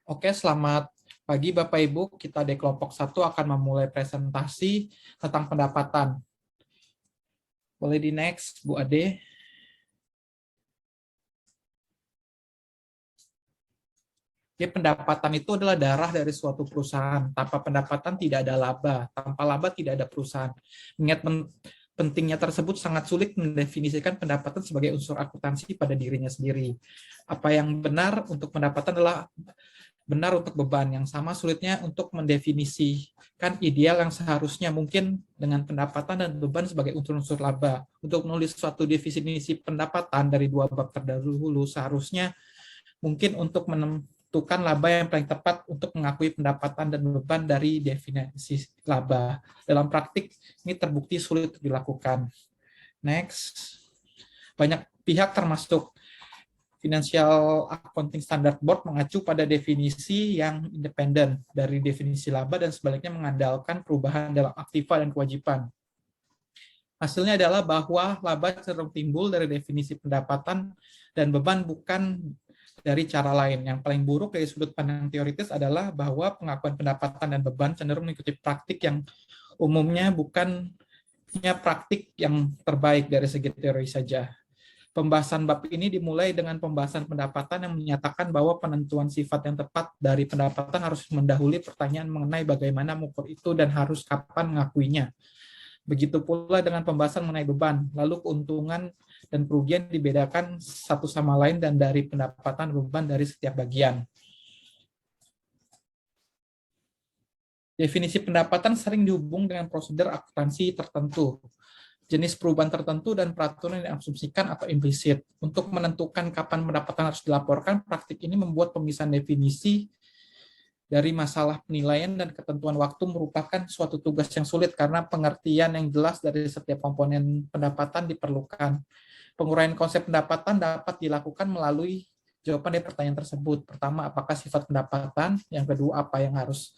Oke, selamat pagi Bapak Ibu. Kita di kelompok 1 akan memulai presentasi tentang pendapatan. Boleh di next, Bu Ade. Ya, pendapatan itu adalah darah dari suatu perusahaan. Tanpa pendapatan tidak ada laba. Tanpa laba tidak ada perusahaan. Ingat pentingnya tersebut sangat sulit mendefinisikan pendapatan sebagai unsur akuntansi pada dirinya sendiri. Apa yang benar untuk pendapatan adalah benar untuk beban, yang sama sulitnya untuk mendefinisikan ideal yang seharusnya mungkin dengan pendapatan dan beban sebagai unsur-unsur laba. Untuk menulis suatu definisi pendapatan dari dua bab terdahulu, seharusnya mungkin untuk menentukan laba yang paling tepat untuk mengakui pendapatan dan beban dari definisi laba. Dalam praktik, ini terbukti sulit dilakukan. Next. Banyak pihak termasuk Financial Accounting Standard Board mengacu pada definisi yang independen dari definisi laba dan sebaliknya mengandalkan perubahan dalam aktiva dan kewajiban. Hasilnya adalah bahwa laba cenderung timbul dari definisi pendapatan dan beban bukan dari cara lain. Yang paling buruk dari sudut pandang teoritis adalah bahwa pengakuan pendapatan dan beban cenderung mengikuti praktik yang umumnya bukannya praktik yang terbaik dari segi teori saja. Pembahasan bab ini dimulai dengan pembahasan pendapatan yang menyatakan bahwa penentuan sifat yang tepat dari pendapatan harus mendahului pertanyaan mengenai bagaimana mengukur itu dan harus kapan mengakuinya. Begitu pula dengan pembahasan mengenai beban, lalu keuntungan dan kerugian dibedakan satu sama lain dan dari pendapatan beban dari setiap bagian. Definisi pendapatan sering dihubung dengan prosedur akuntansi tertentu, jenis perubahan tertentu, dan peraturan yang diasumsikan atau implisit. Untuk menentukan kapan pendapatan harus dilaporkan, praktik ini membuat pemisahan definisi dari masalah penilaian dan ketentuan waktu merupakan suatu tugas yang sulit karena pengertian yang jelas dari setiap komponen pendapatan diperlukan. Penguraian konsep pendapatan dapat dilakukan melalui jawaban dari pertanyaan tersebut. Pertama, apakah sifat pendapatan? Yang kedua, apa yang harus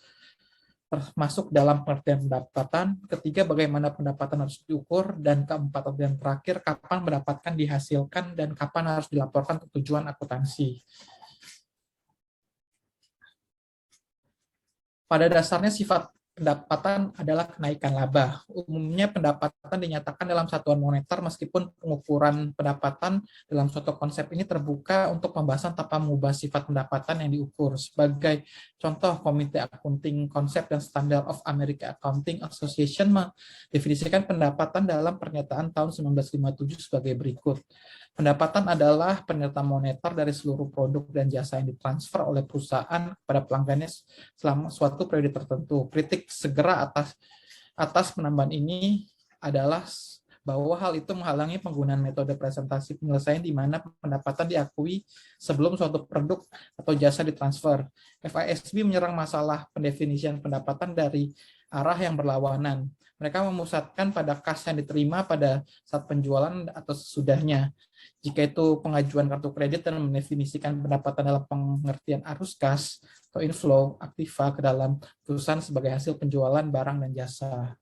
termasuk dalam pengertian pendapatan, ketiga bagaimana pendapatan harus diukur, dan keempat dan terakhir kapan mendapatkan dihasilkan dan kapan harus dilaporkan ke tujuan akuntansi. Pada dasarnya sifat pendapatan adalah kenaikan laba. Umumnya pendapatan dinyatakan dalam satuan moneter meskipun pengukuran pendapatan dalam suatu konsep ini terbuka untuk pembahasan tanpa mengubah sifat pendapatan yang diukur. Sebagai contoh, Komite Accounting Concept dan Standard of American Accounting Association mendefinisikan pendapatan dalam pernyataan tahun 1957 sebagai berikut. Pendapatan adalah pernyataan moneter dari seluruh produk dan jasa yang ditransfer oleh perusahaan kepada pelanggannya selama suatu periode tertentu. Kritik segera atas penambahan ini adalah bahwa hal itu menghalangi penggunaan metode presentasi penyelesaian di mana pendapatan diakui sebelum suatu produk atau jasa ditransfer. FASB menyerang masalah pendefinisian pendapatan dari arah yang berlawanan. Mereka memusatkan pada kas yang diterima pada saat penjualan atau sesudahnya. Jika itu pengajuan kartu kredit dan mendefinisikan pendapatan dalam pengertian arus kas atau inflow aktiva ke dalam perusahaan sebagai hasil penjualan barang dan jasa.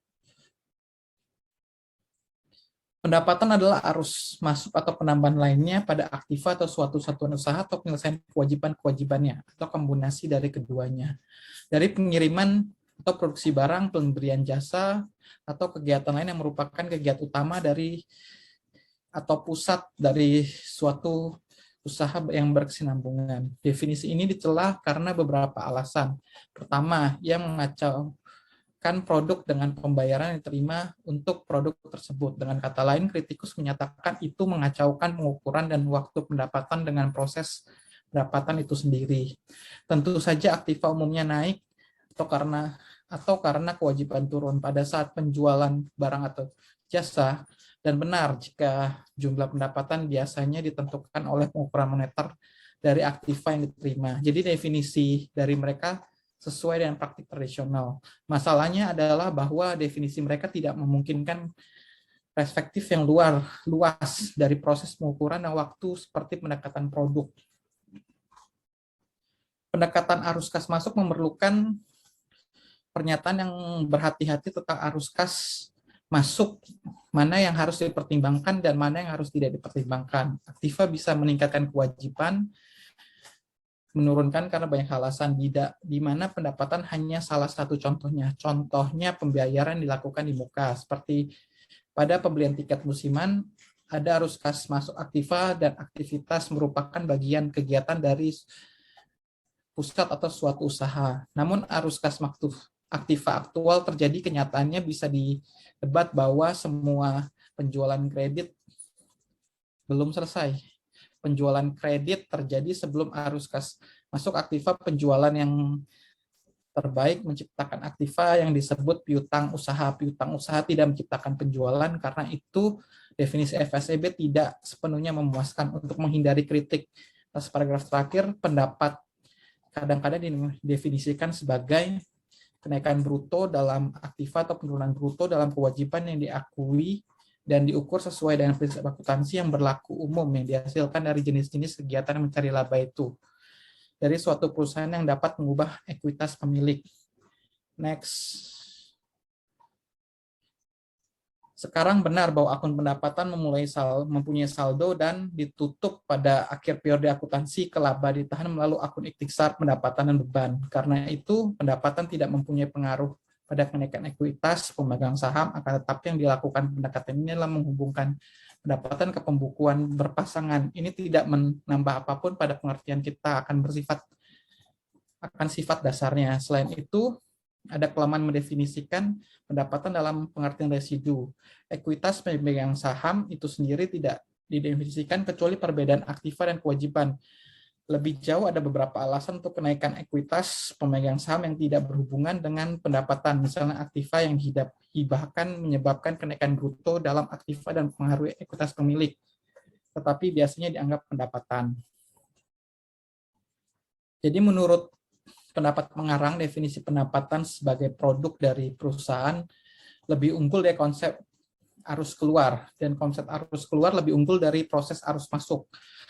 Pendapatan adalah arus masuk atau penambahan lainnya pada aktiva atau suatu satuan usaha atau penyelesaian kewajiban-kewajibannya atau kombinasi dari keduanya. Dari pengiriman atau produksi barang, pemberian jasa, atau kegiatan lain yang merupakan kegiatan utama dari atau pusat dari suatu usaha yang berkesinambungan. Definisi ini dicela karena beberapa alasan. Pertama, ia mengacaukan produk dengan pembayaran yang diterima untuk produk tersebut. Dengan kata lain, kritikus menyatakan itu mengacaukan pengukuran dan waktu pendapatan dengan proses pendapatan itu sendiri. Tentu saja aktiva umumnya naik atau karena kewajiban turun pada saat penjualan barang atau jasa, dan benar jika jumlah pendapatan biasanya ditentukan oleh pengukuran moneter dari aktiva yang diterima. Jadi definisi dari mereka sesuai dengan praktik tradisional. Masalahnya adalah bahwa definisi mereka tidak memungkinkan perspektif yang luas dari proses pengukuran dan waktu seperti pendekatan produk. Pendekatan arus kas masuk memerlukan pernyataan yang berhati-hati tentang arus kas masuk, mana yang harus dipertimbangkan dan mana yang harus tidak dipertimbangkan. Aktiva bisa meningkatkan kewajiban menurunkan karena banyak alasan, di mana pendapatan hanya salah satu contohnya. Contohnya pembayaran dilakukan di muka, seperti pada pembelian tiket musiman, ada arus kas masuk aktiva dan aktivitas merupakan bagian kegiatan dari pusat atau suatu usaha. Namun arus kas aktiva aktual terjadi kenyataannya bisa didebat bahwa semua penjualan kredit belum selesai. Penjualan kredit terjadi sebelum arus kas masuk aktiva. Penjualan yang terbaik menciptakan aktiva yang disebut piutang usaha. Piutang usaha tidak menciptakan penjualan, karena itu definisi FASB tidak sepenuhnya memuaskan. Untuk menghindari kritik atas paragraf terakhir, pendapat kadang-kadang didefinisikan sebagai kenaikan bruto dalam aktiva atau penurunan bruto dalam kewajiban yang diakui dan diukur sesuai dengan prinsip akuntansi yang berlaku umum yang dihasilkan dari jenis-jenis kegiatan mencari laba itu dari suatu perusahaan yang dapat mengubah ekuitas pemilik. Next. Sekarang benar bahwa akun pendapatan mempunyai saldo dan ditutup pada akhir periode akuntansi ke laba ditahan melalui akun ikhtisar pendapatan dan beban. Karena itu, pendapatan tidak mempunyai pengaruh pada kenaikan ekuitas pemegang saham, akan tetapi yang dilakukan pendekatan ini adalah menghubungkan pendapatan ke pembukuan berpasangan. Ini tidak menambah apapun pada pengertian kita akan sifat dasarnya. Selain itu, ada kelemahan mendefinisikan pendapatan dalam pengertian residu. Ekuitas pemegang saham itu sendiri tidak didefinisikan kecuali perbedaan aktiva dan kewajiban. Lebih jauh ada beberapa alasan untuk kenaikan ekuitas pemegang saham yang tidak berhubungan dengan pendapatan. Misalnya aktiva yang dihibahkan menyebabkan kenaikan bruto dalam aktiva dan mempengaruhi ekuitas pemilik, tetapi biasanya dianggap pendapatan. Jadi menurut pendapat pengarang, definisi pendapatan sebagai produk dari perusahaan lebih unggul dari konsep arus keluar, dan konsep arus keluar lebih unggul dari proses arus masuk.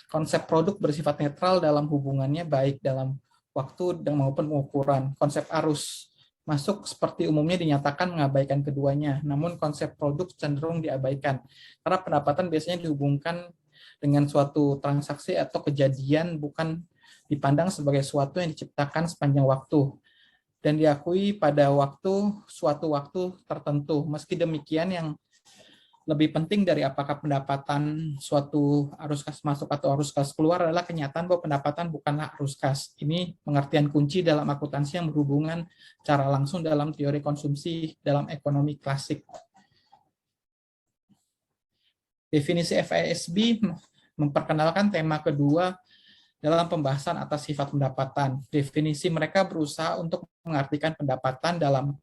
Konsep produk bersifat netral dalam hubungannya baik dalam waktu dan maupun pengukuran. Konsep arus masuk seperti umumnya dinyatakan mengabaikan keduanya, namun konsep produk cenderung diabaikan. Karena pendapatan biasanya dihubungkan dengan suatu transaksi atau kejadian, bukan dipandang sebagai suatu yang diciptakan sepanjang waktu dan diakui pada suatu waktu tertentu. Meski demikian, yang lebih penting dari apakah pendapatan suatu arus kas masuk atau arus kas keluar adalah kenyataan bahwa pendapatan bukanlah arus kas. Ini pengertian kunci dalam akuntansi yang berhubungan secara langsung dalam teori konsumsi dalam ekonomi klasik. Definisi FASB memperkenalkan tema kedua dalam pembahasan atas sifat pendapatan. Definisi mereka berusaha untuk mengartikan pendapatan dalam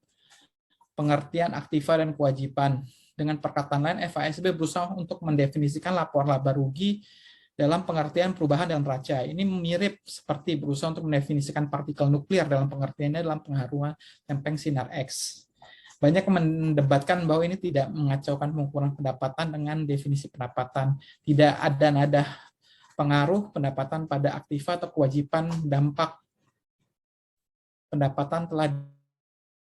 pengertian aktiva dan kewajiban. Dengan perkataan lain, FASB berusaha untuk mendefinisikan lapor laba rugi dalam pengertian perubahan dan neraca. Ini mirip seperti berusaha untuk mendefinisikan partikel nuklir dalam pengertiannya dalam pengaruh lempeng sinar X. Banyak mendebatkan bahwa ini tidak mengacaukan pengukuran pendapatan dengan definisi pendapatan. Tidak ada nada pengaruh pendapatan pada aktiva atau kewajiban. Dampak pendapatan telah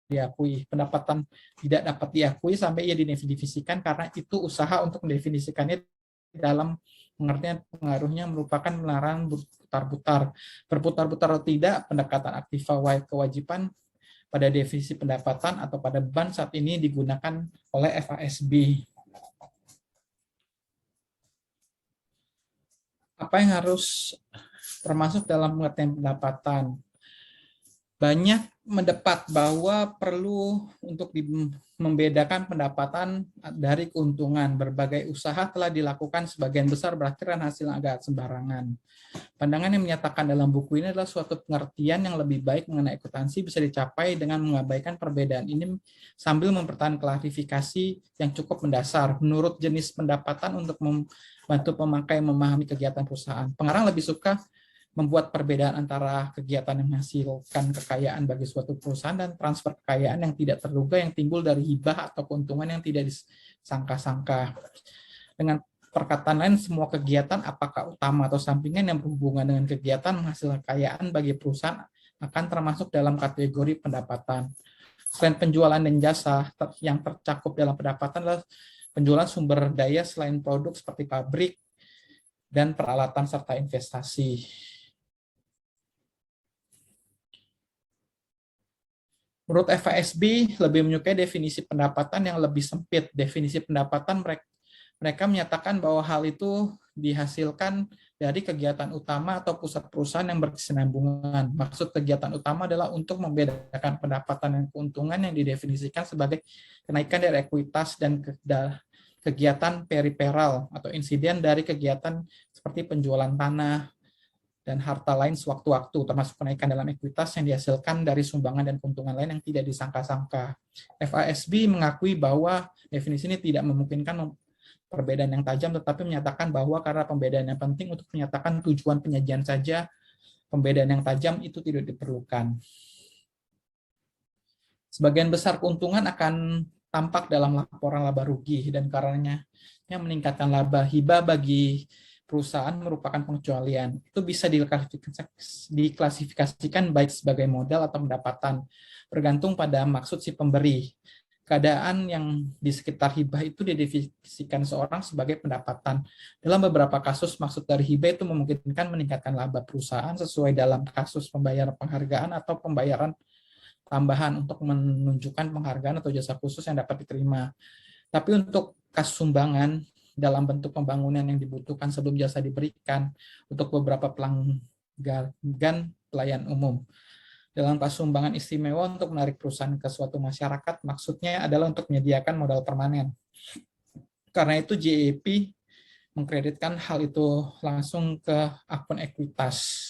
diakui. Pendapatan tidak dapat diakui sampai ia didefinisikan, karena itu usaha untuk mendefinisikannya dalam pengertian pengaruhnya merupakan pelarangan berputar-putar. Berputar-putar atau tidak, pendekatan aktiva kewajiban pada definisi pendapatan atau pada beban saat ini digunakan oleh FASB. Apa yang harus termasuk dalam pengertian pendapatan? Banyak mendebat bahwa perlu untuk membedakan pendapatan dari keuntungan. Berbagai usaha telah dilakukan, sebagian besar berakhir hasil agak sembarangan. Pandangan yang menyatakan dalam buku ini adalah suatu pengertian yang lebih baik mengenai akuntansi bisa dicapai dengan mengabaikan perbedaan ini sambil mempertahankan klarifikasi yang cukup mendasar. Menurut jenis pendapatan untuk membantu pemakai memahami kegiatan perusahaan, pengarang lebih suka membuat perbedaan antara kegiatan yang menghasilkan kekayaan bagi suatu perusahaan dan transfer kekayaan yang tidak terduga yang timbul dari hibah atau keuntungan yang tidak disangka-sangka. Dengan perkataan lain, semua kegiatan apakah utama atau sampingan yang berhubungan dengan kegiatan menghasilkan kekayaan bagi perusahaan akan termasuk dalam kategori pendapatan. Selain penjualan dan jasa, yang tercakup dalam pendapatan adalah penjualan sumber daya selain produk seperti pabrik dan peralatan serta investasi. Menurut FASB lebih menyukai definisi pendapatan yang lebih sempit. Definisi pendapatan mereka menyatakan bahwa hal itu dihasilkan dari kegiatan utama atau pusat perusahaan yang berkesinambungan. Maksud kegiatan utama adalah untuk membedakan pendapatan dan keuntungan yang didefinisikan sebagai kenaikan dari ekuitas dan kegiatan periferal atau insiden dari kegiatan seperti penjualan tanah dan harta lain sewaktu-waktu, termasuk kenaikan dalam ekuitas yang dihasilkan dari sumbangan dan keuntungan lain yang tidak disangka-sangka. FASB mengakui bahwa definisi ini tidak memungkinkan perbedaan yang tajam, tetapi menyatakan bahwa karena pembedaan yang penting untuk menyatakan tujuan penyajian saja, pembedaan yang tajam itu tidak diperlukan. Sebagian besar keuntungan akan tampak dalam laporan laba rugi, dan karenanya yang meningkatkan laba hibah bagi perusahaan merupakan pengecualian. Itu bisa diklasifikasikan baik sebagai modal atau pendapatan, bergantung pada maksud si pemberi. Keadaan yang di sekitar hibah itu didefinisikan seorang sebagai pendapatan. Dalam beberapa kasus, maksud dari hibah itu memungkinkan meningkatkan laba perusahaan sesuai dalam kasus pembayaran penghargaan atau pembayaran tambahan untuk menunjukkan penghargaan atau jasa khusus yang dapat diterima. Tapi untuk kasus sumbangan dalam bentuk pembangunan yang dibutuhkan sebelum jasa diberikan untuk beberapa pelanggan pelayan umum. Dalam kasus sumbangan istimewa untuk menarik perusahaan ke suatu masyarakat, maksudnya adalah untuk menyediakan modal permanen. Karena itu JEP mengkreditkan hal itu langsung ke akun ekuitas.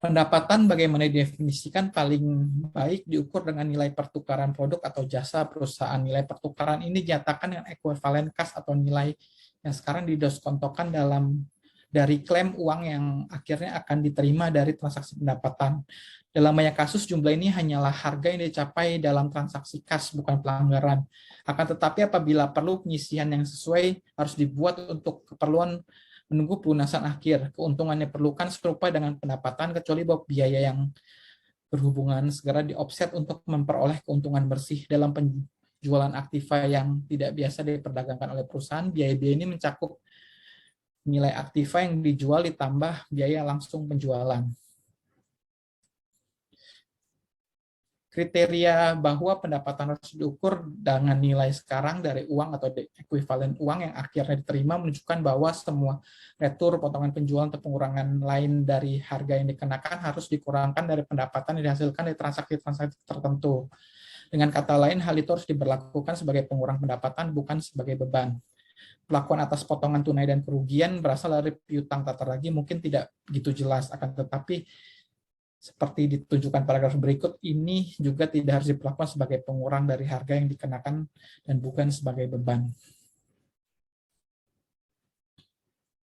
Pendapatan bagaimana didefinisikan paling baik diukur dengan nilai pertukaran produk atau jasa perusahaan. Nilai pertukaran ini dinyatakan dengan ekuivalen kas atau nilai yang sekarang didiskontokan dari klaim uang yang akhirnya akan diterima dari transaksi pendapatan. Dalam banyak kasus jumlah ini hanyalah harga yang dicapai dalam transaksi kas, bukan pelanggaran. Akan tetapi apabila perlu penyisihan yang sesuai harus dibuat untuk keperluan menunggu pelunasan akhir. Keuntungannya perlukan serupa dengan pendapatan, kecuali bahwa biaya yang berhubungan segera di-offset untuk memperoleh keuntungan bersih. Dalam penjualan aktiva yang tidak biasa diperdagangkan oleh perusahaan, biaya-biaya ini mencakup nilai aktiva yang dijual ditambah biaya langsung penjualan. Kriteria bahwa pendapatan harus diukur dengan nilai sekarang dari uang atau ekuivalen uang yang akhirnya diterima menunjukkan bahwa semua retur, potongan penjualan, atau pengurangan lain dari harga yang dikenakan harus dikurangkan dari pendapatan yang dihasilkan dari transaksi-transaksi tertentu. Dengan kata lain, hal itu harus diberlakukan sebagai pengurang pendapatan, bukan sebagai beban. Pelakuan atas potongan tunai dan kerugian berasal dari piutang tak terlagi mungkin tidak begitu jelas, akan tetapi seperti ditunjukkan paragraf berikut, ini juga tidak harus diperlakukan sebagai pengurang dari harga yang dikenakan dan bukan sebagai beban.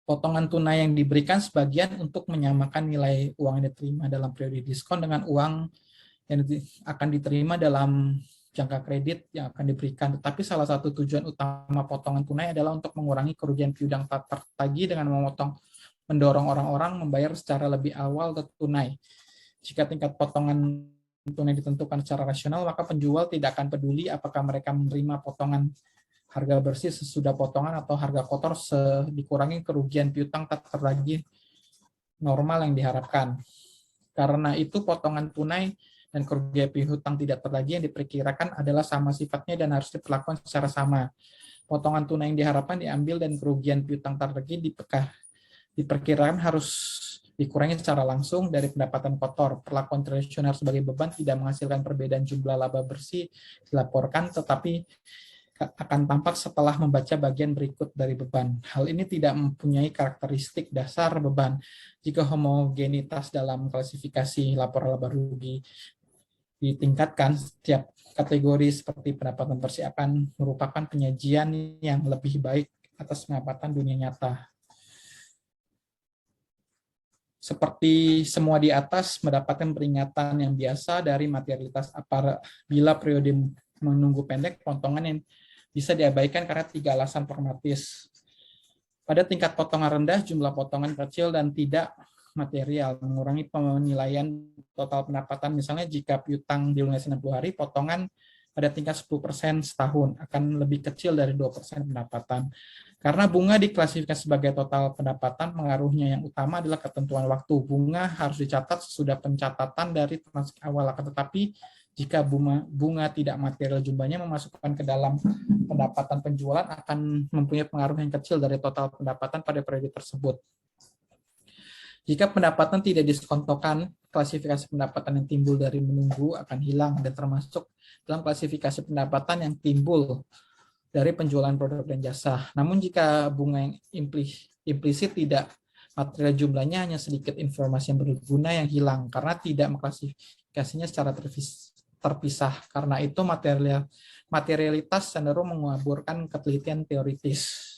Potongan tunai yang diberikan sebagian untuk menyamakan nilai uang yang diterima dalam periode diskon dengan uang yang akan diterima dalam jangka kredit yang akan diberikan. Tetapi salah satu tujuan utama potongan tunai adalah untuk mengurangi kerugian piutang tak tertagih dengan mendorong orang-orang membayar secara lebih awal ke tunai. Jika tingkat potongan tunai ditentukan secara rasional, maka penjual tidak akan peduli apakah mereka menerima potongan harga bersih sesudah potongan atau harga kotor dikurangi kerugian piutang tak tertagih normal yang diharapkan. Karena itu potongan tunai dan kerugian piutang tidak tertagih yang diperkirakan adalah sama sifatnya dan harus diperlakukan secara sama. Potongan tunai yang diharapkan diambil dan kerugian piutang tak tertagih diperkirakan harus dikurangi secara langsung dari pendapatan kotor. Perlakuan tradisional sebagai beban tidak menghasilkan perbedaan jumlah laba bersih dilaporkan, tetapi akan tampak setelah membaca bagian berikut dari beban. Hal ini tidak mempunyai karakteristik dasar beban. Jika homogenitas dalam klasifikasi laporan laba rugi ditingkatkan, setiap kategori seperti pendapatan bersih akan merupakan penyajian yang lebih baik atas pendapatan dunia nyata. Seperti semua di atas, mendapatkan peringatan yang biasa dari materialitas apabila periode menunggu pendek, potongan yang bisa diabaikan karena 3 alasan pragmatis. Pada tingkat potongan rendah, jumlah potongan kecil dan tidak material, mengurangi penilaian total pendapatan. Misalnya jika piutang dilunasi 60 hari, potongan pada tingkat 10% setahun akan lebih kecil dari 2% pendapatan. Karena bunga diklasifikasi sebagai total pendapatan, pengaruhnya yang utama adalah ketentuan waktu. Bunga harus dicatat sesudah pencatatan dari transaksi awal, tetapi jika bunga tidak material jumlahnya memasukkan ke dalam pendapatan penjualan akan mempunyai pengaruh yang kecil dari total pendapatan pada periode tersebut. Jika pendapatan tidak diskontokan, klasifikasi pendapatan yang timbul dari menunggu akan hilang dan termasuk dalam klasifikasi pendapatan yang timbul dari penjualan produk dan jasa. Namun jika bunga yang implisit tidak material jumlahnya, hanya sedikit informasi yang berguna yang hilang karena tidak mengklasifikasinya secara terpisah. Karena itu materialitas cenderung mengaburkan ketelitian teoritis.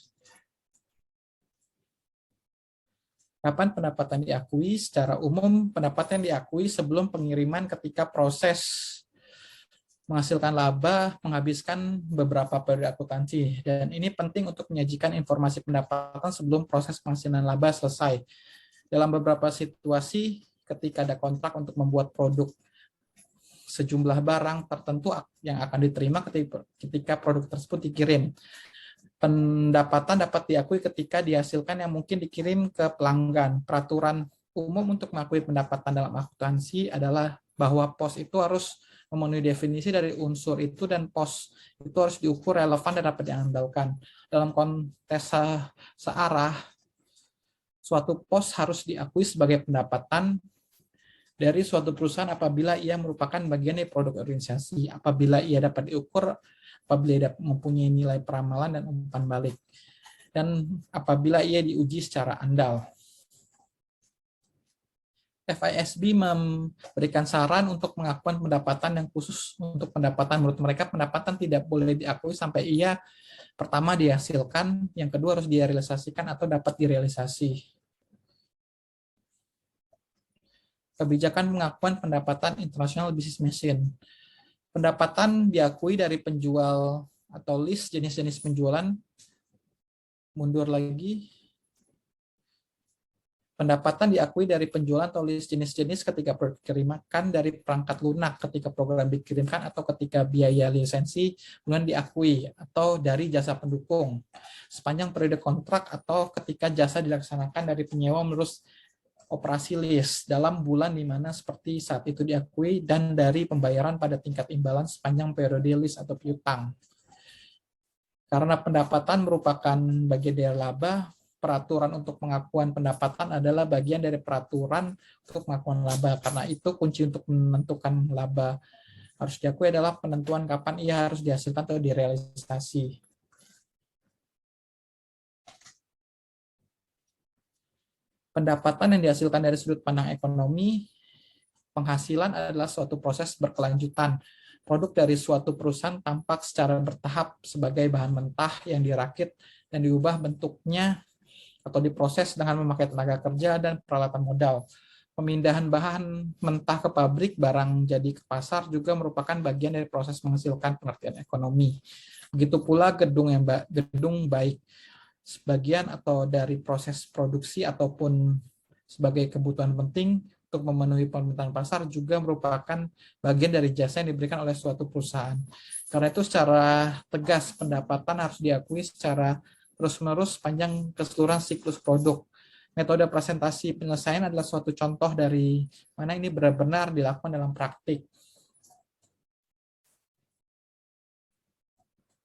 Kapan pendapatan diakui? Secara umum, pendapatan diakui sebelum pengiriman ketika proses menghasilkan laba, menghabiskan beberapa periode akuntansi. Dan ini penting untuk menyajikan informasi pendapatan sebelum proses penghasilan laba selesai. Dalam beberapa situasi, ketika ada kontrak untuk membuat produk sejumlah barang tertentu yang akan diterima ketika produk tersebut dikirim. Pendapatan dapat diakui ketika dihasilkan yang mungkin dikirim ke pelanggan. Peraturan umum untuk mengakui pendapatan dalam akuntansi adalah bahwa pos itu harus memenuhi definisi dari unsur itu dan pos itu harus diukur relevan dan dapat diandalkan. Dalam konteks searah, suatu pos harus diakui sebagai pendapatan dari suatu perusahaan apabila ia merupakan bagian dari produk organisasi, apabila ia dapat diukur, apabila ia mempunyai nilai peramalan dan umpan balik, dan apabila ia diuji secara andal. FISB memberikan saran untuk pengakuan pendapatan yang khusus untuk pendapatan. Menurut mereka, pendapatan tidak boleh diakui sampai ia pertama dihasilkan, yang kedua harus direalisasikan atau dapat direalisasi. Kebijakan pengakuan pendapatan International Business Machine. Pendapatan diakui dari penjual atau list jenis-jenis penjualan. Mundur lagi. Pendapatan diakui dari penjualan atau list jenis-jenis ketika dikirimkan dari perangkat lunak ketika program dikirimkan atau ketika biaya lisensi kemudian diakui atau dari jasa pendukung sepanjang periode kontrak atau ketika jasa dilaksanakan dari penyewa menerus operasi list dalam bulan di mana seperti saat itu diakui dan dari pembayaran pada tingkat imbalan sepanjang periode list atau piutang. Karena pendapatan merupakan bagian dari laba, peraturan untuk pengakuan pendapatan adalah bagian dari peraturan untuk pengakuan laba. Karena itu kunci untuk menentukan laba harus diakui adalah penentuan kapan ia harus dihasilkan atau direalisasi. Pendapatan yang dihasilkan dari sudut pandang ekonomi, penghasilan adalah suatu proses berkelanjutan. Produk dari suatu perusahaan tampak secara bertahap sebagai bahan mentah yang dirakit dan diubah bentuknya atau diproses dengan memakai tenaga kerja dan peralatan modal. Pemindahan bahan mentah ke pabrik, barang jadi ke pasar juga merupakan bagian dari proses menghasilkan pengertian ekonomi. Begitu pula gedung baik sebagian atau dari proses produksi ataupun sebagai kebutuhan penting untuk memenuhi permintaan pasar juga merupakan bagian dari jasa yang diberikan oleh suatu perusahaan. Karena itu secara tegas pendapatan harus diakui secara terus-menerus sepanjang keseluruhan siklus produk. Metode presentasi penyelesaian adalah suatu contoh dari mana ini benar-benar dilakukan dalam praktik.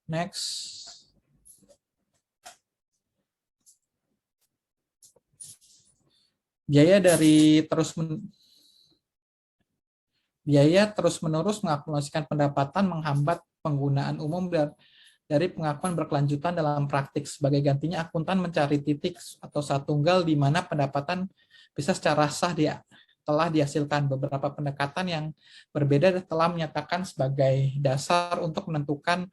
Next. Biaya terus-menerus mengakumulasikan pendapatan menghambat penggunaan umum dari pengakuan berkelanjutan dalam praktik. Sebagai gantinya, akuntan mencari titik atau satu tunggal di mana pendapatan bisa secara sah telah dihasilkan. Beberapa pendekatan yang berbeda telah menyatakan sebagai dasar untuk menentukan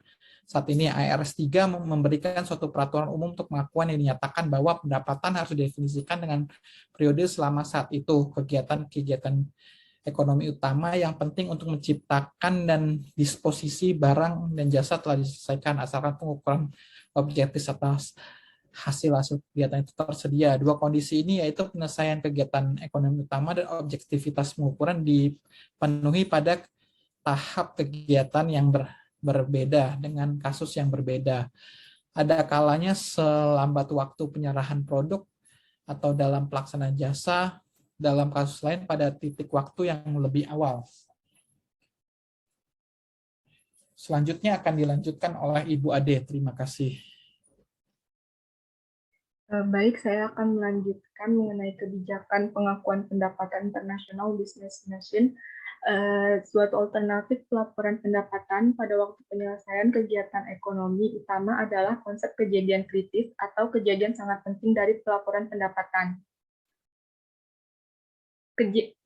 saat ini IRS 3 memberikan suatu peraturan umum untuk pengakuan yang dinyatakan bahwa pendapatan harus didefinisikan dengan periode selama saat itu. Kegiatan ekonomi utama yang penting untuk menciptakan dan disposisi barang dan jasa telah diselesaikan asalkan pengukuran objektif atas hasil-hasil kegiatan itu tersedia. Dua kondisi ini yaitu penyelesaian kegiatan ekonomi utama dan objektivitas pengukuran dipenuhi pada tahap kegiatan yang berbeda dengan kasus yang berbeda. Ada kalanya selambat waktu penyerahan produk atau dalam pelaksanaan jasa, dalam kasus lain pada titik waktu yang lebih awal. Selanjutnya akan dilanjutkan oleh Ibu Ade. Terima kasih. Baik, saya akan melanjutkan mengenai kebijakan pengakuan pendapatan internasional business mission. Suatu alternatif pelaporan pendapatan pada waktu penyelesaian kegiatan ekonomi utama adalah konsep kejadian kritis atau kejadian sangat penting dari pelaporan pendapatan.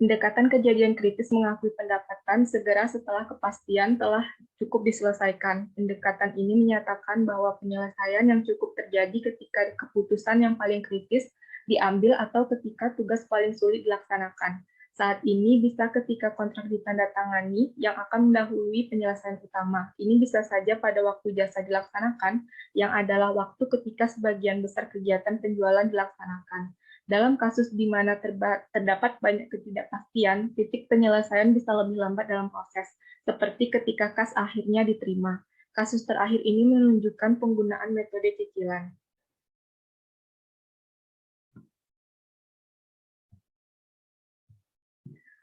Pendekatan kejadian kritis mengakui pendapatan segera setelah kepastian telah cukup diselesaikan. Pendekatan ini menyatakan bahwa penyelesaian yang cukup terjadi ketika keputusan yang paling kritis diambil atau ketika tugas paling sulit dilaksanakan. Saat ini bisa ketika kontrak ditandatangani yang akan mendahului penyelesaian utama. Ini bisa saja pada waktu jasa dilaksanakan, yang adalah waktu ketika sebagian besar kegiatan penjualan dilaksanakan. Dalam kasus di mana terdapat banyak ketidakpastian, titik penyelesaian bisa lebih lambat dalam proses, seperti ketika kas akhirnya diterima. Kasus terakhir ini menunjukkan penggunaan metode cicilan.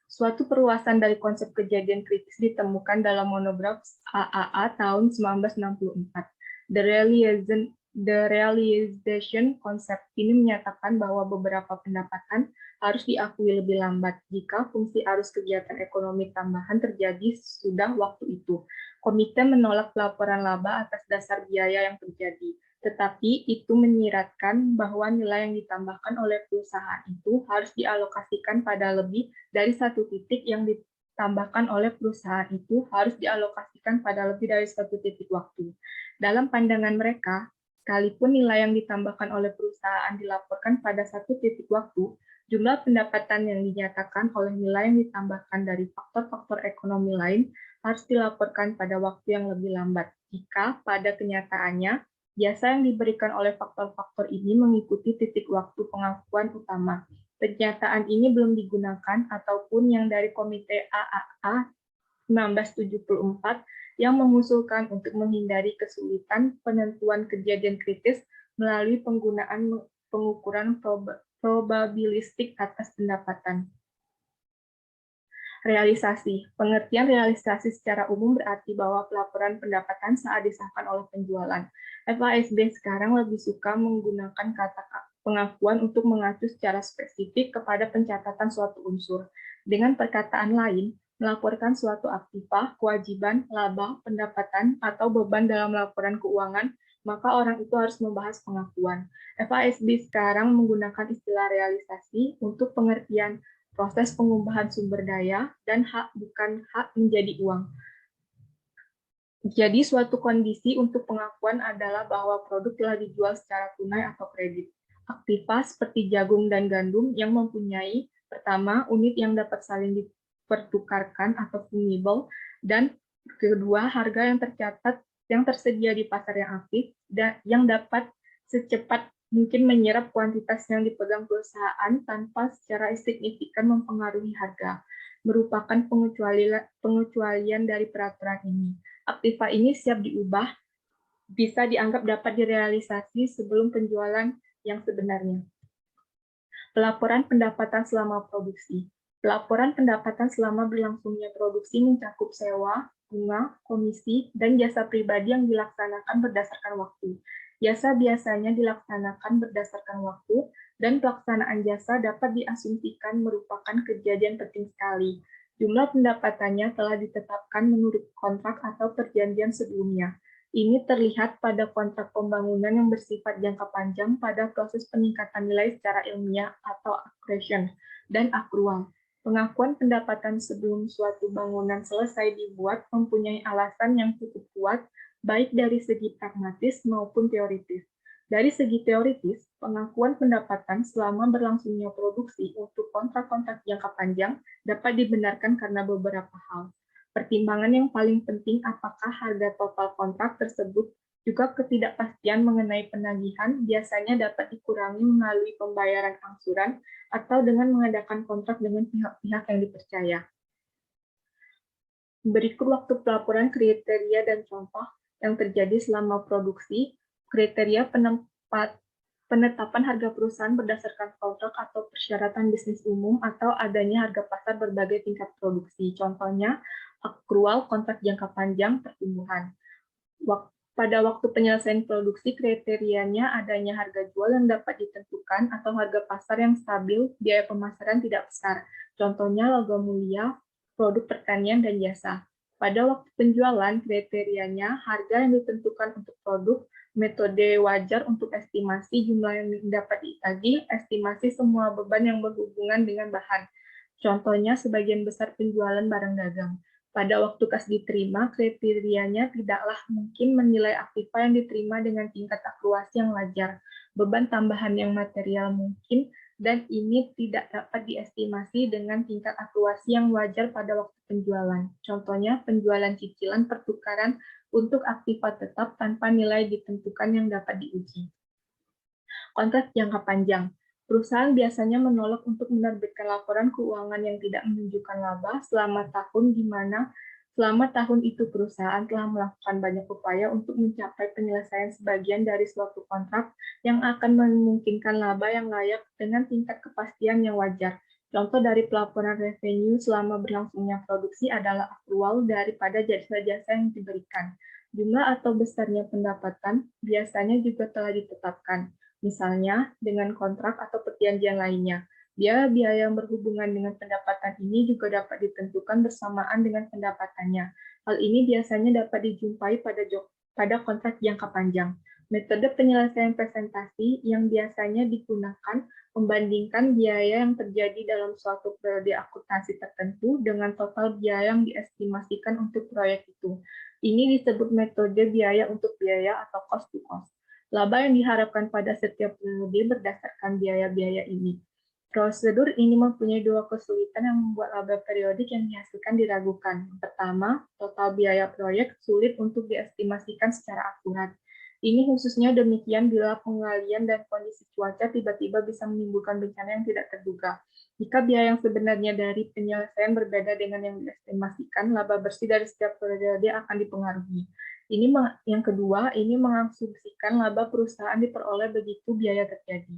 Suatu perluasan dari konsep kejadian kritis ditemukan dalam monograf AAA tahun 1964. The realization concept ini menyatakan bahwa beberapa pendapatan harus diakui lebih lambat jika fungsi arus kegiatan ekonomi tambahan terjadi sudah waktu itu. Komite menolak pelaporan laba atas dasar biaya yang terjadi, tetapi itu menyiratkan bahwa nilai yang ditambahkan oleh perusahaan itu harus dialokasikan pada lebih dari satu titik yang ditambahkan oleh perusahaan itu harus dialokasikan pada lebih dari satu titik waktu. Dalam pandangan mereka, sekalipun nilai yang ditambahkan oleh perusahaan dilaporkan pada satu titik waktu, jumlah pendapatan yang dinyatakan oleh nilai yang ditambahkan dari faktor-faktor ekonomi lain harus dilaporkan pada waktu yang lebih lambat, jika pada kenyataannya, jasa yang diberikan oleh faktor-faktor ini mengikuti titik waktu pengakuan utama. Pernyataan ini belum digunakan ataupun yang dari Komite AAA 1974 yang mengusulkan untuk menghindari kesulitan penentuan kejadian kritis melalui penggunaan pengukuran probabilistik atas pendapatan. Realisasi. Pengertian realisasi secara umum berarti bahwa pelaporan pendapatan saat disahkan oleh penjualan. FASB sekarang lebih suka menggunakan kata pengakuan untuk mengacu secara spesifik kepada pencatatan suatu unsur. Dengan perkataan lain, melaporkan suatu aktiva, kewajiban, laba, pendapatan, atau beban dalam laporan keuangan, maka orang itu harus membahas pengakuan. FASB sekarang menggunakan istilah realisasi untuk pengertian proses pengubahan sumber daya dan hak bukan hak menjadi uang. Jadi suatu kondisi untuk pengakuan adalah bahwa produk telah dijual secara tunai atau kredit. Aktiva seperti jagung dan gandum yang mempunyai pertama unit yang dapat saling dipertukarkan atau fungible, dan kedua harga yang tercatat yang tersedia di pasar yang aktif dan yang dapat secepat mungkin menyerap kuantitas yang dipegang perusahaan tanpa secara signifikan mempengaruhi harga, merupakan pengecualian dari peraturan ini. Aktiva ini siap diubah, bisa dianggap dapat direalisasi sebelum penjualan yang sebenarnya. Pelaporan pendapatan selama produksi. Pelaporan pendapatan selama berlangsungnya produksi mencakup sewa, bunga, komisi, dan jasa pribadi yang dilaksanakan berdasarkan waktu. Jasa biasanya dilaksanakan berdasarkan waktu, dan pelaksanaan jasa dapat diasumsikan merupakan kejadian penting sekali. Jumlah pendapatannya telah ditetapkan menurut kontrak atau perjanjian sebelumnya. Ini terlihat pada kontrak pembangunan yang bersifat jangka panjang pada proses peningkatan nilai secara ilmiah atau accretion dan akrual. Pengakuan pendapatan sebelum suatu bangunan selesai dibuat mempunyai alasan yang cukup kuat, baik dari segi pragmatis maupun teoritis. Dari segi teoritis, pengakuan pendapatan selama berlangsungnya produksi untuk kontrak-kontrak jangka panjang dapat dibenarkan karena beberapa hal. Pertimbangan yang paling penting apakah harga total kontrak tersebut, juga ketidakpastian mengenai penagihan biasanya dapat dikurangi melalui pembayaran angsuran atau dengan mengadakan kontrak dengan pihak-pihak yang dipercaya. Berikut waktu pelaporan kriteria dan contoh yang terjadi selama produksi. kriteria penetapan harga perusahaan berdasarkan kontrak atau persyaratan bisnis umum atau adanya harga pasar berbagai tingkat produksi. Contohnya, akrual kontrak jangka panjang pertumbuhan. Pada waktu penyelesaian produksi, kriterianya adanya harga jual yang dapat ditentukan atau harga pasar yang stabil, biaya pemasaran tidak besar. Contohnya logam mulia, produk pertanian, dan jasa. Pada waktu penjualan, kriterianya harga yang ditentukan untuk produk, metode wajar untuk estimasi jumlah yang dapat ditagih, estimasi semua beban yang berhubungan dengan bahan. Contohnya, sebagian besar penjualan barang dagang. Pada waktu kas diterima, kriterianya tidaklah mungkin menilai aktiva yang diterima dengan tingkat akruasi yang wajar, beban tambahan yang material mungkin, dan ini tidak dapat diestimasi dengan tingkat akruasi yang wajar pada waktu penjualan. Contohnya, penjualan cicilan pertukaran untuk aktiva tetap tanpa nilai ditentukan yang dapat diuji. Kontrak jangka panjang. Perusahaan biasanya menolak untuk menerbitkan laporan keuangan yang tidak menunjukkan laba selama tahun, di mana selama tahun itu perusahaan telah melakukan banyak upaya untuk mencapai penyelesaian sebagian dari suatu kontrak yang akan memungkinkan laba yang layak dengan tingkat kepastian yang wajar. Contoh dari pelaporan revenue selama berlangsungnya produksi adalah akrual daripada jasa-jasa yang diberikan. Jumlah atau besarnya pendapatan biasanya juga telah ditetapkan, misalnya dengan kontrak atau perjanjian lainnya. Biaya yang berhubungan dengan pendapatan ini juga dapat ditentukan bersamaan dengan pendapatannya. Hal ini biasanya dapat dijumpai pada kontrak jangka panjang. Metode penyelesaian presentasi yang biasanya digunakan membandingkan biaya yang terjadi dalam suatu periode akuntansi tertentu dengan total biaya yang diestimasikan untuk proyek itu. Ini disebut metode biaya untuk biaya atau cost to cost. Laba yang diharapkan pada setiap periode berdasarkan biaya-biaya ini. Prosedur ini mempunyai dua kesulitan yang membuat laba periodik yang dihasilkan diragukan. Pertama, total biaya proyek sulit untuk diestimasikan secara akurat. Ini khususnya demikian bila pengalian dan kondisi cuaca tiba-tiba bisa menimbulkan bencana yang tidak terduga. Jika biaya yang sebenarnya dari penyelesaian berbeda dengan yang diestimasikan, laba bersih dari setiap periode akan dipengaruhi. Yang kedua, ini mengasumsikan laba perusahaan diperoleh begitu biaya terjadi.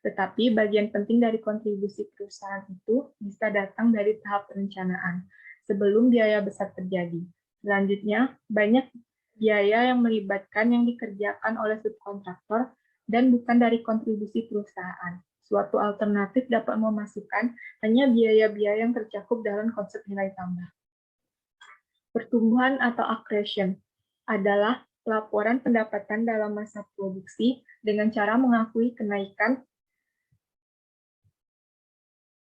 Tetapi bagian penting dari kontribusi perusahaan itu bisa datang dari tahap perencanaan, sebelum biaya besar terjadi. Selanjutnya, banyak biaya yang melibatkan yang dikerjakan oleh subkontraktor dan bukan dari kontribusi perusahaan. Suatu alternatif dapat memasukkan hanya biaya-biaya yang tercakup dalam konsep nilai tambah. Pertumbuhan atau accretion adalah pelaporan pendapatan dalam masa produksi dengan cara mengakui kenaikan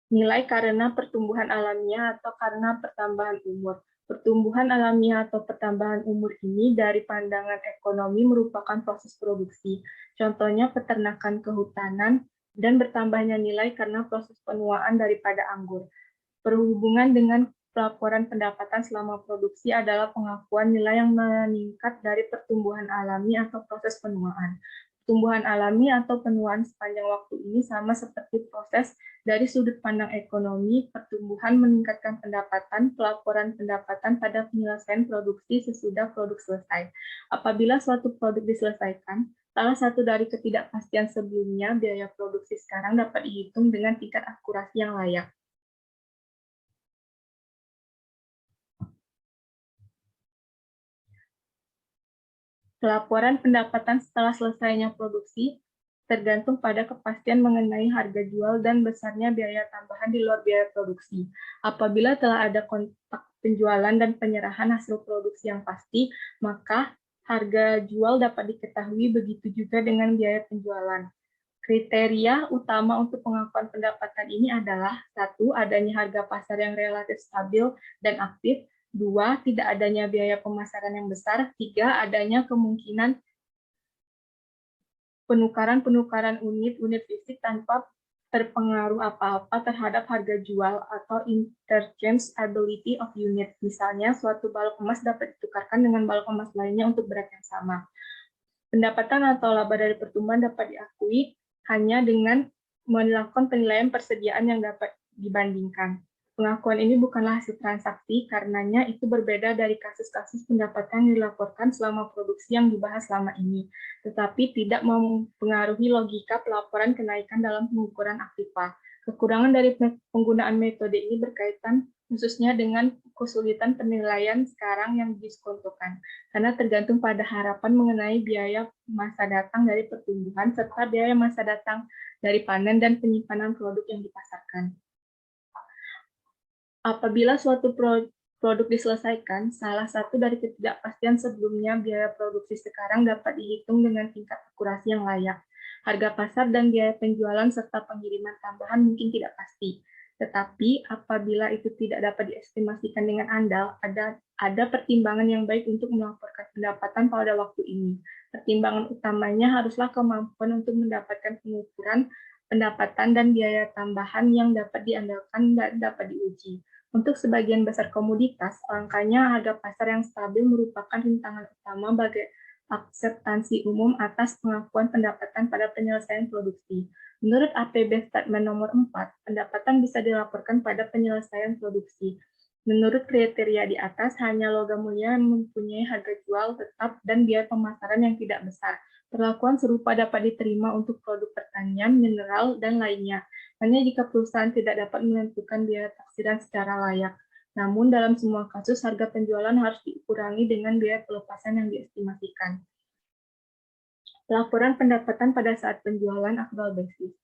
nilai karena pertumbuhan alamiah atau karena pertambahan umur. Pertumbuhan alamiah atau pertambahan umur ini dari pandangan ekonomi merupakan proses produksi. Contohnya peternakan kehutanan dan bertambahnya nilai karena proses penuaan daripada anggur. Berhubungan dengan pelaporan pendapatan selama produksi adalah pengakuan nilai yang meningkat dari pertumbuhan alami atau proses penuaan. Pertumbuhan alami atau penuaan sepanjang waktu ini sama seperti proses dari sudut pandang ekonomi, pertumbuhan meningkatkan pendapatan, pelaporan pendapatan pada penyelesaian produksi sesudah produk selesai. Apabila suatu produk diselesaikan, salah satu dari ketidakpastian sebelumnya, biaya produksi sekarang dapat dihitung dengan tingkat akurasi yang layak. Pelaporan pendapatan setelah selesainya produksi tergantung pada kepastian mengenai harga jual dan besarnya biaya tambahan di luar biaya produksi. Apabila telah ada kontak penjualan dan penyerahan hasil produksi yang pasti, maka harga jual dapat diketahui, begitu juga dengan biaya penjualan. Kriteria utama untuk pengakuan pendapatan ini adalah: 1. Adanya harga pasar yang relatif stabil dan aktif. 2. Tidak adanya biaya pemasaran yang besar. 3. Adanya kemungkinan penukaran unit fisik tanpa terpengaruh apa-apa terhadap harga jual atau interchangeability of unit. Misalnya, suatu balok emas dapat ditukarkan dengan balok emas lainnya untuk berat yang sama. Pendapatan atau laba dari pertumbuhan dapat diakui hanya dengan melakukan penilaian persediaan yang dapat dibandingkan. Pengakuan ini bukanlah hasil transaksi, karenanya itu berbeda dari kasus-kasus pendapatan yang dilaporkan selama produksi yang dibahas selama ini, tetapi tidak mempengaruhi logika pelaporan kenaikan dalam pengukuran aktiva. Kekurangan dari penggunaan metode ini berkaitan khususnya dengan kesulitan penilaian sekarang yang diskontokan, karena tergantung pada harapan mengenai biaya masa datang dari pertumbuhan serta biaya masa datang dari panen dan penyimpanan produk yang dipasarkan. Apabila suatu produk diselesaikan, salah satu dari ketidakpastian sebelumnya, biaya produksi sekarang dapat dihitung dengan tingkat akurasi yang layak. Harga pasar dan biaya penjualan serta pengiriman tambahan mungkin tidak pasti. Tetapi apabila itu tidak dapat diestimasikan dengan andal, ada pertimbangan yang baik untuk melaporkan pendapatan pada waktu ini. Pertimbangan utamanya haruslah kemampuan untuk mendapatkan pengukuran pendapatan dan biaya tambahan yang dapat diandalkan dan dapat diuji. Untuk sebagian besar komoditas, angkanya harga pasar yang stabil merupakan rintangan utama bagi akseptansi umum atas pengakuan pendapatan pada penyelesaian produksi. Menurut APB Statement nomor 4, pendapatan bisa dilaporkan pada penyelesaian produksi. Menurut kriteria di atas, hanya logam mulia yang mempunyai harga jual tetap dan biaya pemasaran yang tidak besar. Perlakuan serupa dapat diterima untuk produk pertanian, mineral, dan lainnya. Hanya jika perusahaan tidak dapat menentukan biaya taksiran secara layak. Namun, dalam semua kasus, harga penjualan harus dikurangi dengan biaya pelepasan yang diestimasikan. Laporan pendapatan pada saat penjualan accrual basis.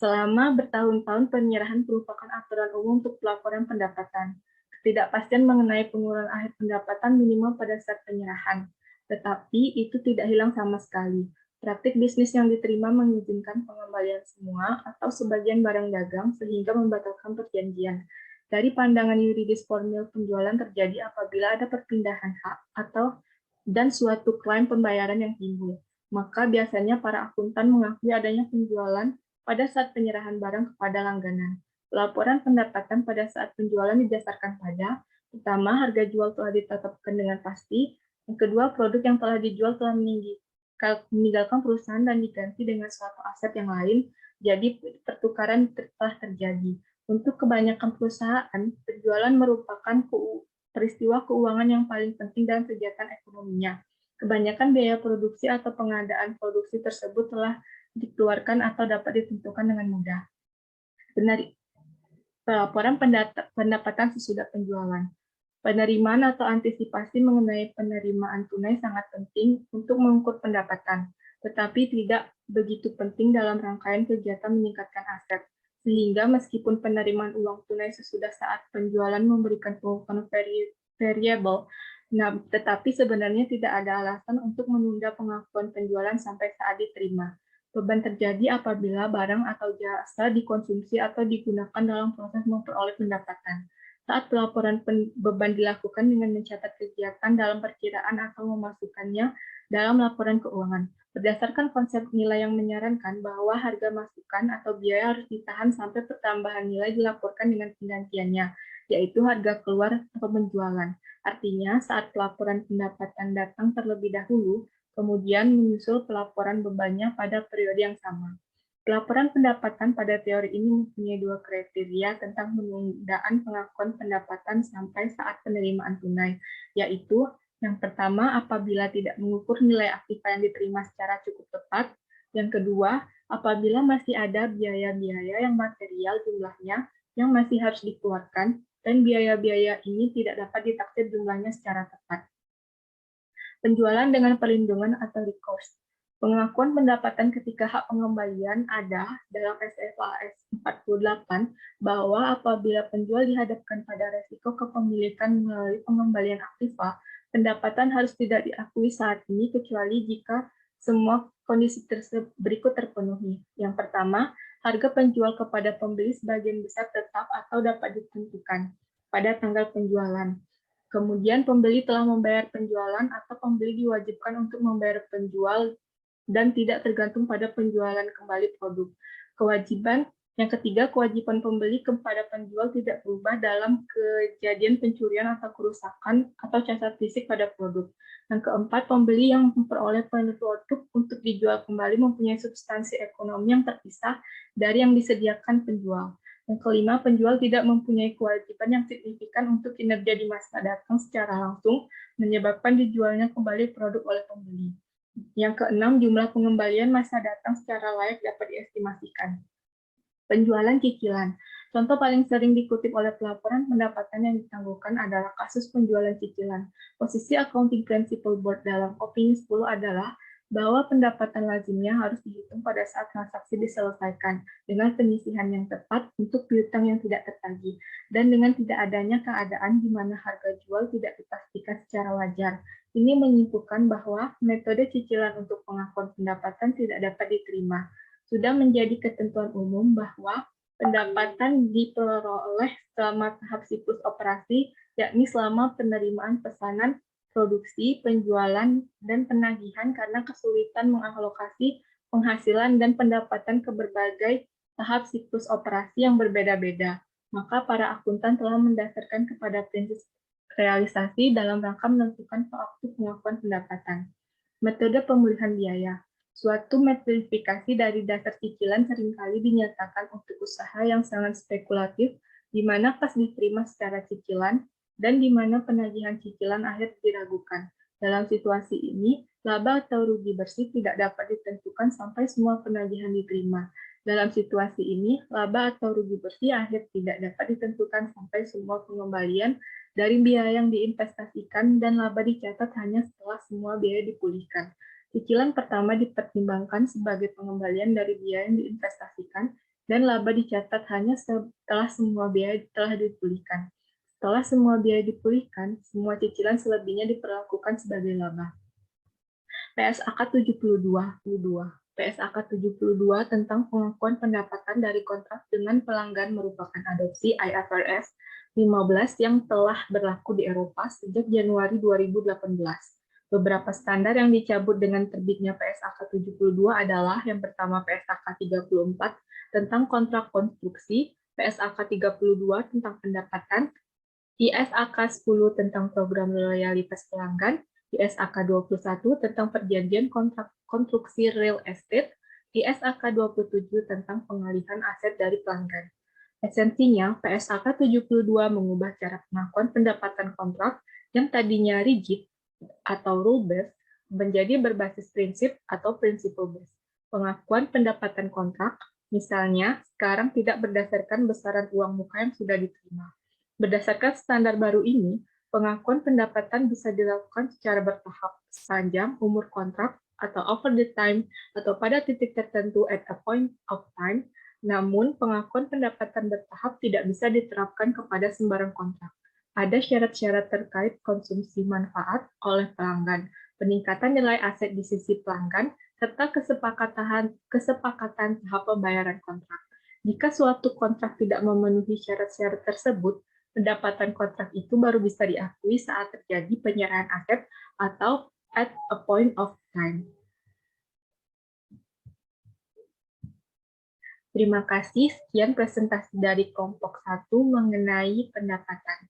Selama bertahun-tahun, penyerahan merupakan aturan umum untuk pelaporan pendapatan. Ketidakpastian mengenai pengurangan akhir pendapatan minimal pada saat penyerahan. Tetapi itu tidak hilang sama sekali. Praktik bisnis yang diterima mengizinkan pengembalian semua atau sebagian barang dagang sehingga membatalkan perjanjian. Dari pandangan yuridis formil, penjualan terjadi apabila ada perpindahan hak atau dan suatu klaim pembayaran yang timbul. Maka biasanya para akuntan mengakui adanya penjualan pada saat penyerahan barang kepada langganan. Laporan pendapatan pada saat penjualan didasarkan pada, pertama, harga jual telah ditetapkan dengan pasti, yang kedua, produk yang telah dijual telah meninggalkan perusahaan dan diganti dengan suatu aset yang lain, jadi pertukaran telah terjadi. Untuk kebanyakan perusahaan, penjualan merupakan peristiwa keuangan yang paling penting dalam kegiatan ekonominya. Kebanyakan biaya produksi atau pengadaan produksi tersebut telah dikeluarkan atau dapat ditentukan dengan mudah. Pelaporan pendapatan sesudah penjualan. Penerimaan atau antisipasi mengenai penerimaan tunai sangat penting untuk mengukur pendapatan, tetapi tidak begitu penting dalam rangkaian kegiatan meningkatkan aset, sehingga meskipun penerimaan uang tunai sesudah saat penjualan memberikan pengukuran variabel, tetapi sebenarnya tidak ada alasan untuk menunda pengakuan penjualan sampai saat diterima. Beban terjadi apabila barang atau jasa dikonsumsi atau digunakan dalam proses memperoleh pendapatan. Saat pelaporan beban dilakukan dengan mencatat kegiatan dalam perkiraan atau memasukkannya dalam laporan keuangan. Berdasarkan konsep nilai yang menyarankan bahwa harga masukan atau biaya harus ditahan sampai pertambahan nilai dilaporkan dengan penggantiannya, yaitu harga keluar atau penjualan. Artinya, saat pelaporan pendapatan datang terlebih dahulu, kemudian menyusul pelaporan bebannya pada periode yang sama. Pelaporan pendapatan pada teori ini mempunyai dua kriteria tentang penundaan pengakuan pendapatan sampai saat penerimaan tunai, yaitu yang pertama, apabila tidak mengukur nilai aktiva yang diterima secara cukup tepat. Yang kedua, apabila masih ada biaya-biaya yang material jumlahnya yang masih harus dikeluarkan, dan biaya-biaya ini tidak dapat ditaksir jumlahnya secara tepat. Penjualan dengan perlindungan atau recourse. Pengakuan pendapatan ketika hak pengembalian ada dalam SFAS 48 bahwa apabila penjual dihadapkan pada resiko kepemilikan melalui pengembalian aktiva, pendapatan harus tidak diakui saat ini kecuali jika semua kondisi berikut terpenuhi. Yang pertama, harga penjual kepada pembeli sebagian besar tetap atau dapat ditentukan pada tanggal penjualan. Kemudian pembeli telah membayar penjualan atau pembeli diwajibkan untuk membayar penjual dan tidak tergantung pada penjualan kembali produk. Kewajiban yang ketiga, kewajiban pembeli kepada penjual tidak berubah dalam kejadian pencurian atau kerusakan atau cacat fisik pada produk. Yang keempat, pembeli yang memperoleh produk untuk dijual kembali mempunyai substansi ekonomi yang terpisah dari yang disediakan penjual. Yang kelima, penjual tidak mempunyai kewajiban yang signifikan untuk kinerja di masa datang secara langsung, menyebabkan dijualnya kembali produk oleh pembeli. Yang keenam, jumlah pengembalian masa datang secara layak dapat diestimasikan. Penjualan cicilan. Contoh paling sering dikutip oleh pelaporan pendapatan yang ditangguhkan adalah kasus penjualan cicilan. Posisi Accounting Principle Board dalam opini 10 adalah bahwa pendapatan lazimnya harus dihitung pada saat transaksi diselesaikan dengan penyisihan yang tepat untuk piutang yang tidak tertagih dan dengan tidak adanya keadaan di mana harga jual tidak dipastikan secara wajar. Ini menyimpulkan bahwa metode cicilan untuk pengakuan pendapatan tidak dapat diterima. Sudah menjadi ketentuan umum bahwa pendapatan diperoleh selama tahap siklus operasi, yakni selama penerimaan pesanan, produksi, penjualan, dan penagihan karena kesulitan mengalokasi penghasilan dan pendapatan ke berbagai tahap siklus operasi yang berbeda-beda. Maka para akuntan telah mendasarkan kepada prinsip realisasi dalam rangka menentukan waktu pengakuan pendapatan. Metode pemulihan biaya. Suatu metrifikasi dari dasar cicilan seringkali dinyatakan untuk usaha yang sangat spekulatif, di mana kas diterima secara cicilan, dan di mana penagihan cicilan akhir diragukan. Dalam situasi ini, laba atau rugi bersih tidak dapat ditentukan sampai semua penagihan diterima. Dalam situasi ini, laba atau rugi bersih akhir tidak dapat ditentukan sampai semua pengembalian dari biaya yang diinvestasikan dan laba dicatat hanya setelah semua biaya dipulihkan. Cicilan pertama dipertimbangkan sebagai pengembalian dari biaya yang diinvestasikan dan laba dicatat hanya setelah semua biaya telah dipulihkan. Setelah semua biaya dipulihkan, semua cicilan selebihnya diperlakukan sebagai laba. PSAK 72 PSAK 72 tentang pengakuan pendapatan dari kontrak dengan pelanggan merupakan adopsi IFRS 15 yang telah berlaku di Eropa sejak Januari 2018. Beberapa standar yang dicabut dengan terbitnya PSAK 72 adalah yang pertama PSAK 34 tentang kontrak konstruksi, PSAK 32 tentang pendapatan, ISAK 10 tentang program loyalitas pelanggan, ISAK 21 tentang perjanjian kontrak konstruksi real estate, ISAK 27 tentang pengalihan aset dari pelanggan. Esensinya, PSAK 72 mengubah cara pengakuan pendapatan kontrak yang tadinya rigid atau rule-based menjadi berbasis prinsip atau principle-based. Pengakuan pendapatan kontrak, misalnya, sekarang tidak berdasarkan besaran uang muka yang sudah diterima. Berdasarkan standar baru ini, pengakuan pendapatan bisa dilakukan secara bertahap sepanjang umur kontrak atau over the time atau pada titik tertentu at a point of time. Namun, pengakuan pendapatan bertahap tidak bisa diterapkan kepada sembarang kontrak. Ada syarat-syarat terkait konsumsi manfaat oleh pelanggan, peningkatan nilai aset di sisi pelanggan, serta kesepakatan tahap pembayaran kontrak. Jika suatu kontrak tidak memenuhi syarat-syarat tersebut, pendapatan kontrak itu baru bisa diakui saat terjadi penyerahan aset atau at a point of time. Terima kasih, sekian presentasi dari kelompok 1 mengenai pendapatan.